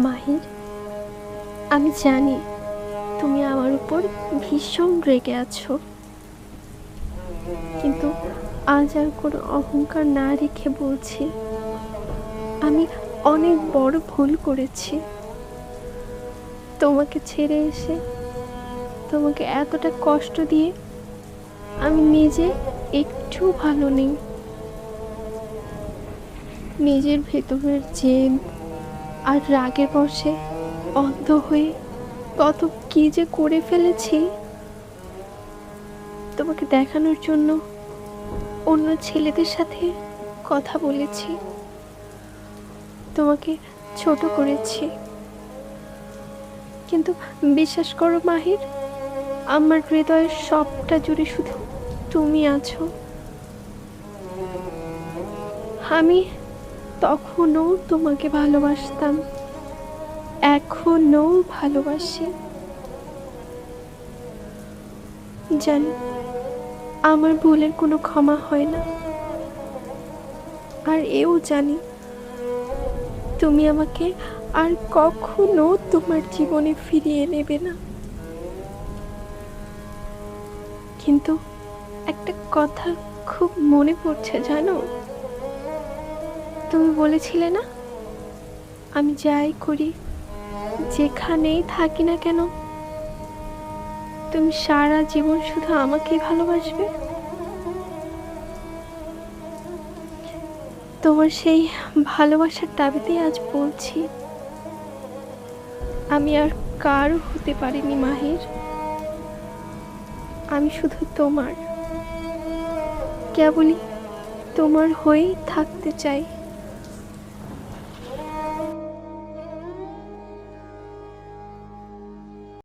মাহির, আমি জানি তুমি আমার উপর ভীষণ রেগে আছো, কিন্তু আজ আর কোনো অহংকার না রেখে বলছি, আমি অনেক বড় ভুল করেছি। তোমাকে ছেড়ে এসে তোমাকে এতটা কষ্ট দিয়ে আমি নিজে একটু ভালো নেই। নিজের ভেতরের জেদ আর রাগের বশে অন্ধ হয়ে কত কি যে করে ফেলেছি। তোমাকে দেখানোর জন্য অন্য ছেলেদের সাথে কথা বলেছি, তোমাকে ছোট করেছি, কিন্তু বিশ্বাস করো মাহির, আমার হৃদয়ের সবটা জুড়ে শুধু তুমি আছো। আমি তখনও তোমাকে ভালোবাসতাম, এখনো ভালোবাসি। জানি আমার ভুলের কোনো ক্ষমা হয় না, আর এও জানি তুমি আমাকে আর কখনো তোমার জীবনে ফিরিয়ে নেবে না। কিন্তু একটা কথা খুব মনে পড়ছে জানো, তুমি বলেছিলে না, আমি যাই করি, যেখানেই থাকি না কেন, তুমি সারা জীবন শুধু আমাকেই ভালোবাসবে। তোমার সেই ভালোবাসার দাবিতেই আজ বলছি, আমি আর কারও হতে পারিনি মাহির, আমি শুধু তোমার, কেবলই তোমার হয়েই থাকতে চাই।